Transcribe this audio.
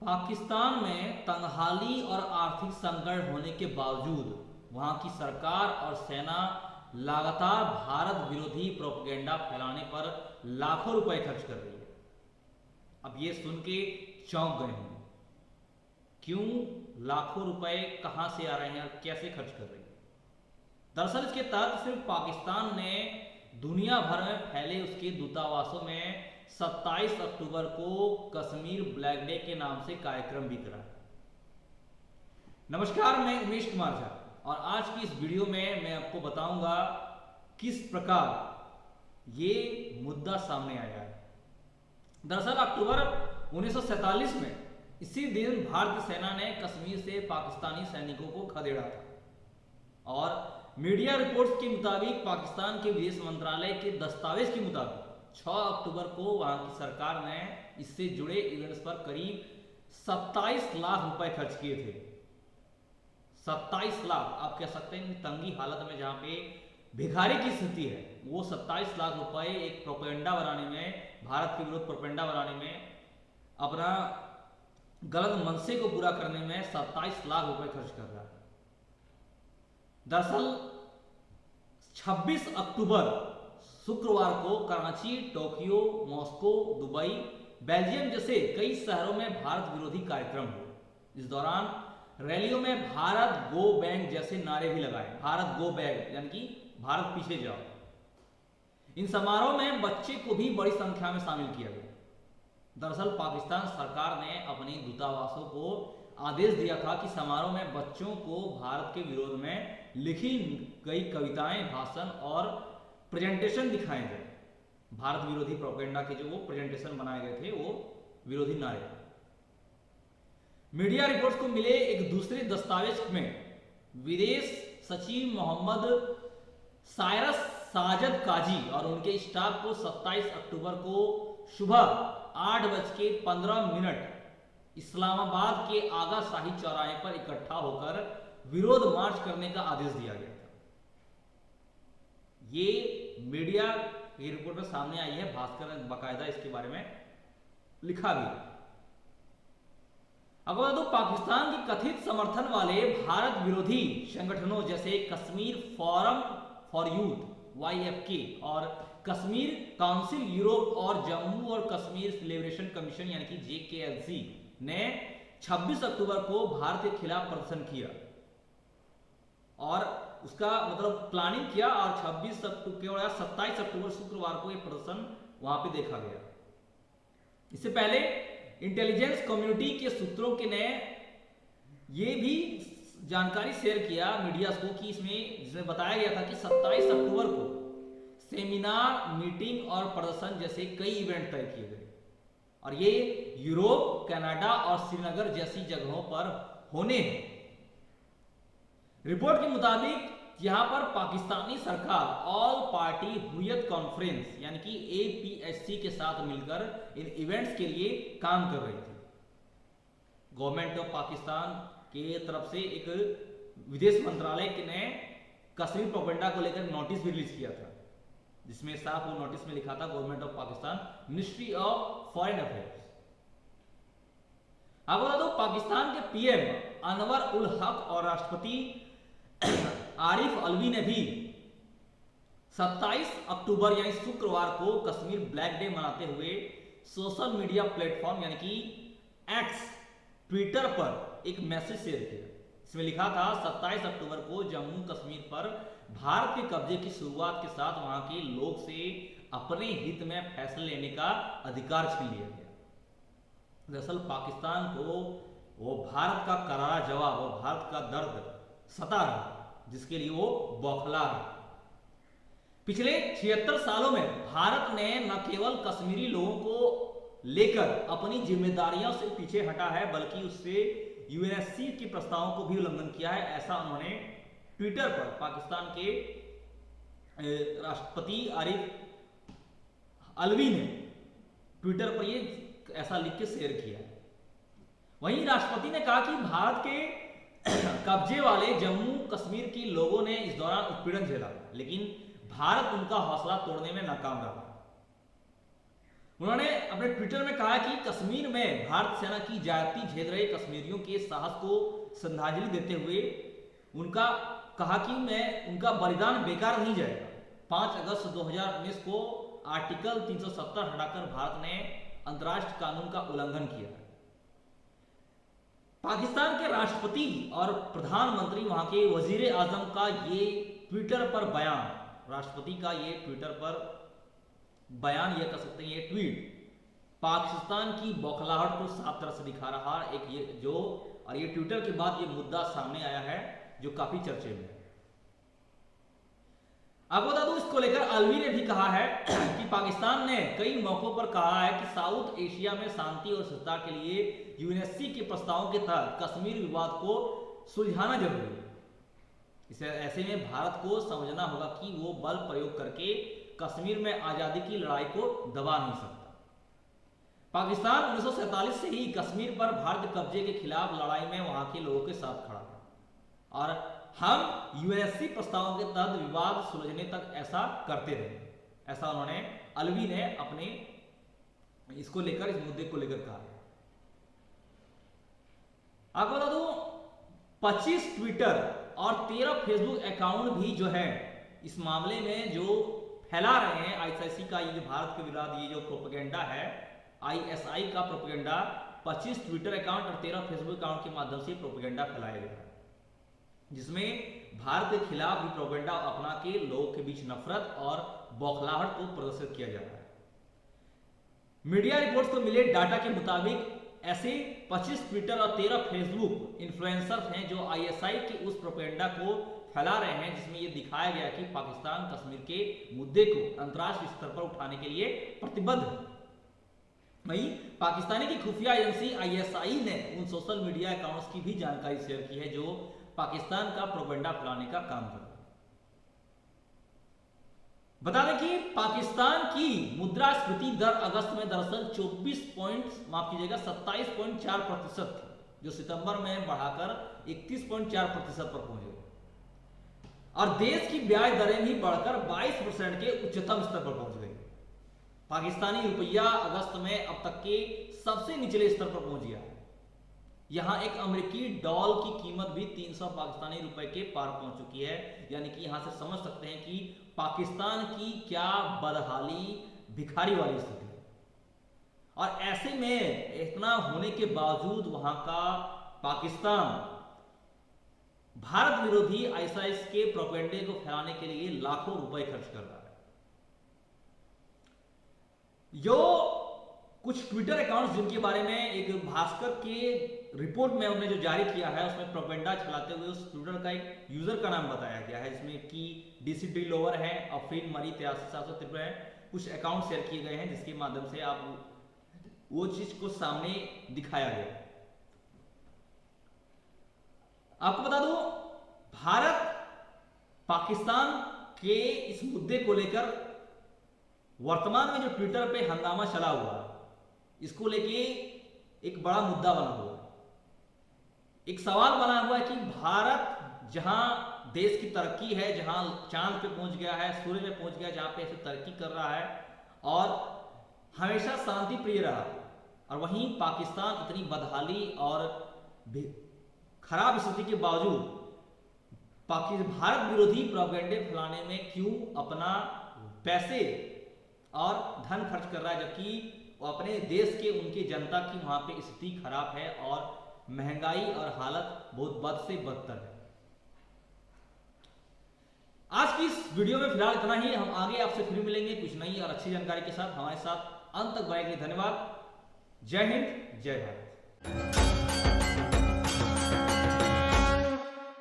पाकिस्तान में तंगहाली और आर्थिक संकट होने के बावजूद वहां की सरकार और सेना लगातार भारत विरोधी प्रोपेगेंडा फैलाने पर लाखों रुपए खर्च कर रही है। अब ये सुन के चौंक गए होंगे, क्यों, लाखों रुपए कहां से आ रहे हैं और कैसे खर्च कर रही है। दरअसल इसके तहत सिर्फ पाकिस्तान ने दुनिया भर में फैले उसके दूतावासों में 27 अक्टूबर को कश्मीर ब्लैक डे के नाम से कार्यक्रम भी करा। नमस्कार, मैं उमेश कुमार झा और आज की इस वीडियो में मैं आपको बताऊंगा किस प्रकार ये मुद्दा सामने आया है। दरअसल अक्टूबर 1947 में इसी दिन भारतीय सेना ने कश्मीर से पाकिस्तानी सैनिकों को खदेड़ा था और मीडिया रिपोर्ट्स के मुताबिक पाकिस्तान के विदेश मंत्रालय के दस्तावेज के मुताबिक 6 अक्टूबर को वहां की सरकार ने इससे जुड़े इवेंट्स पर करीब 27 लाख रुपए खर्च किए थे। 27 लाख, आप कह सकते हैं तंगी हालत में जहां पे भिखारी की स्थिति है, वो 27 लाख रुपए एक प्रोपेगेंडा बनाने में, भारत के विरुद्ध प्रोपेगेंडा बनाने में, अपना गलत मनसे को पूरा करने में 27 लाख रुपए खर्च कर रहा है। दरअसल 26 अक्टूबर शुक्रवार को Karachi, Tokyo, Moscow, Dubai, Belgium जैसे कई शहरों में भारत विरोधी कार्यक्रम हुए। इस दौरान रैलियों में भारत गो बैंक जैसे नारे भी लगाए। भारत गो बैंक यानी कि भारत पीछे जाओ। इन समारोह में बच्चे को भी बड़ी संख्या में शामिल किया गया। दरअसल पाकिस्तान सरकार ने अपने दूतावासों को आदेश दिया था कि समारोह में बच्चों को भारत के विरोध में लिखी गई कविताएं, भाषण और प्रेजेंटेशन दिखाए गए। भारत विरोधी प्रोपेगेंडा के जो वो प्रेजेंटेशन बनाए गए थे, वो विरोधी नारे। मीडिया रिपोर्ट्स को मिले एक दूसरे दस्तावेज में विदेश सचिव मोहम्मद सायरस साजद काजी और उनके स्टाफ को 27 अक्टूबर को सुबह 8:15 इस्लामाबाद के आगा शाही चौराहे पर इकट्ठा होकर विरोध मार्च करने का आदेश दिया गया था। ये मीडिया की रिपोर्ट में सामने आई है, भास्कर ने बाकायदा इसके बारे में लिखा भी। अगर बता दो, पाकिस्तान के कथित समर्थन वाले भारत विरोधी संगठनों जैसे Kashmir forum for youth YFK और कश्मीर काउंसिल यूरोप और जम्मू और कश्मीर लिबरेशन कमीशन यानी कि JKLC ने 26 अक्टूबर को भारत के खिलाफ प्रदर्शन किया और उसका मतलब प्लानिंग किया और 27 अक्टूबर शुक्रवार को यह प्रदर्शन वहां पे देखा गया। इससे पहले इंटेलिजेंस कम्युनिटी के सूत्रों के ने ये भी जानकारी शेयर किया मीडिया को कि जिसमें बताया गया था कि 27 अक्टूबर को सेमिनार, मीटिंग और प्रदर्शन जैसे कई इवेंट तय किए गए और ये यूरोप, कनाडा और श्रीनगर जैसी जगहों पर होने हैं। रिपोर्ट के मुताबिक यहां पर पाकिस्तानी सरकार ऑल पार्टी हुर्रियत कॉन्फ्रेंस यानी कि APHC के साथ मिलकर इन इवेंट्स के लिए काम कर रही थी। गवर्नमेंट ऑफ पाकिस्तान के तरफ से एक विदेश मंत्रालय ने कश्मीर प्रोपेगेंडा को लेकर नोटिस भी रिलीज किया था, जिसमें साफ वो नोटिस में लिखा था government of Pakistan, ministry of foreign affairs. अब बता दो, पाकिस्तान के PM अनवर उल हक और राष्ट्रपति आरिफ अलवी ने भी 27 अक्टूबर यानी शुक्रवार को कश्मीर ब्लैक डे मनाते हुए सोशल मीडिया प्लेटफॉर्म यानी कि X ट्विटर पर एक मैसेज शेयर किया। इसमें लिखा था 27 अक्टूबर को जम्मू कश्मीर पर भारत के कब्जे की शुरुआत के साथ वहां के लोग से अपने हित में फैसले लेने का अधिकार छीन लिया गया। दरअसल पाकिस्तान को वो भारत का करारा जवाब और भारत का दर्द सता रहा, जिसके लिए वो बौखला रहा। पिछले 76 सालों में भारत ने न केवल कश्मीरी लोगों को लेकर अपनी जिम्मेदारियों से पीछे हटा है, बल्कि उससे UNSC के प्रस्तावों को भी उल्लंघन किया है। ऐसा उन्होंने ट्विटर पर पाकिस्तान के राष्ट्रपति आरिफ अलवी ने ट्विटर पर ये ऐसा लिख के शेयर किया है। वहीं राष्ट्रपति ने कहा कि भारत के कब्जे वाले जम्मू कश्मीर के लोगों ने इस दौरान उत्पीड़न झेला, लेकिन भारत उनका हौसला तोड़ने में नाकाम रहा। उन्होंने अपने ट्विटर में कहा कि कश्मीर में भारत सेना की ज्यादती झेल रहे कश्मीरियों के साहस को श्रद्धांजलि देते हुए उनका कहा कि मैं उनका बलिदान बेकार नहीं जाएगा। 5 अगस्त 2019 को आर्टिकल 370 हटाकर भारत ने अंतर्राष्ट्रीय कानून का उल्लंघन किया। पाकिस्तान के राष्ट्रपति और प्रधानमंत्री वहां के वजीर आजम का ये ट्विटर पर बयान, राष्ट्रपति का ये ट्विटर पर बयान, ये कह सकते हैं ये ट्वीट पाकिस्तान की बौखलाहट को साफ तरह से दिखा रहा है। एक ये जो और ये ट्विटर के बाद ये मुद्दा सामने आया है जो काफी चर्चे में है। आपको बता दूं, इसको लेकर अलवी ने भी कहा है कि पाकिस्तान ने कई मौकों पर कहा है कि साउथ एशिया में शांति और स्थिरता के लिए यूएनएससी के प्रस्तावों के तहत कश्मीर विवाद को सुलझाना जरूरी है। इसे ऐसे में भारत को समझना होगा कि वो बल प्रयोग करके कश्मीर में आजादी की लड़ाई को दबा नहीं सकता। पाकिस्तान 1947 से ही कश्मीर पर भारत कब्जे के खिलाफ लड़ाई में वहां के लोगों के साथ खड़ा है और हम यूएनएससी प्रस्तावों के तहत विवाद सुलझने तक ऐसा करते रहे। ऐसा उन्होंने अलवी ने अपने इसको लेकर, इस मुद्दे को लेकर कहा। आपको बता दूं, 25 ट्विटर और 13 फेसबुक अकाउंट भी जो है इस मामले में जो फैला रहे हैं आईएसआई का ये जो भारत के विरोध ये जो प्रोपेगेंडा है, आईएसआई का प्रोपेगेंडा 25 ट्विटर अकाउंट और 13 फेसबुक अकाउंट के माध्यम से प्रोपेगेंडा फैलाया गया है, जिसमें भारत के खिलाफ भी प्रोपेगेंडा अपना के लोगों के बीच नफरत और बौखलाहट को प्रदर्शित किया जा रहा है। मीडिया रिपोर्ट्स को मिले डाटा के मुताबिक ऐसे 25 ट्विटर और 13 फेसबुक इन्फ्लुएंसर्स हैं जो आईएसआई के उस प्रोपेगेंडा को फैला रहे हैं जिसमें यह दिखाया गया कि पाकिस्तान कश्मीर के मुद्दे को अंतर्राष्ट्रीय स्तर पर उठाने के लिए प्रतिबद्ध है। वहीं पाकिस्तानी की खुफिया एजेंसी आईएसआई ने उन सोशल मीडिया अकाउंट्स की भी जानकारी शेयर की है जो पाकिस्तान का प्रोपेगेंडा फैलाने का काम कर रहे हैं। बता दें कि पाकिस्तान की मुद्रास्फीति दर अगस्त में दरअसल 27.4% थी, जो सितंबर में बढ़ाकर 31.4% पर पहुंच गई और देश की ब्याज दरें भी बढ़कर 22% के उच्चतम स्तर पर पहुंच गई। पाकिस्तानी रुपया अगस्त में अब तक के सबसे निचले स्तर पर पहुंच गया है। यहां एक अमेरिकी डॉलर की कीमत भी 300 पाकिस्तानी रुपए के पार पहुंच चुकी है। यानी कि यहां से समझ सकते हैं कि पाकिस्तान की क्या बदहाली, भिखारी वाली स्थिति है। और ऐसे में इतना होने के बावजूद वहां का पाकिस्तान भारत विरोधी आईएसआई के प्रोपेगेंडे को फैलाने के लिए लाखों रुपए खर्च कर रहा है। जो कुछ ट्विटर अकाउंट्स जिनके बारे में एक भास्कर के रिपोर्ट में उन्होंने जो जारी किया है उसमें प्रोपेगेंडा चलाते हुए उस ट्विटर का एक यूजर का नाम बताया गया है, जिसमें कि डीसीडी लोअर है, अफरीन मरी 83,753 है। कुछ अकाउंट शेयर किए गए हैं जिसके माध्यम से आप वो चीज को सामने दिखाया गया। आपको बता दूं, भारत पाकिस्तान के इस मुद्दे को लेकर वर्तमान में जो ट्विटर पे हंगामा चला हुआ है, इसको लेके एक बड़ा मुद्दा बना हुआ है। एक सवाल बना हुआ है कि भारत जहां देश की तरक्की है, जहां चांद पे पहुंच गया है, सूर्य में पहुंच गया, जहां पे ऐसे तरक्की कर रहा है और हमेशा शांति प्रिय रहा, और वहीं पाकिस्तान इतनी बदहाली और खराब स्थिति के बावजूद भारत विरोधी प्रोपेगेंडे फैलाने में क्यों अपना पैसे और धन खर्च कर रहा है, जबकि वो अपने देश के उनकी जनता की वहां पे स्थिति खराब है और महंगाई और हालत बहुत बद से बदतर है। आज की इस वीडियो में फिलहाल इतना ही। हम आगे आपसे फिर मिलेंगे कुछ नई और अच्छी जानकारी के साथ। हमारे साथ अंत तक बने के लिए धन्यवाद। जय हिंद, जय भारत।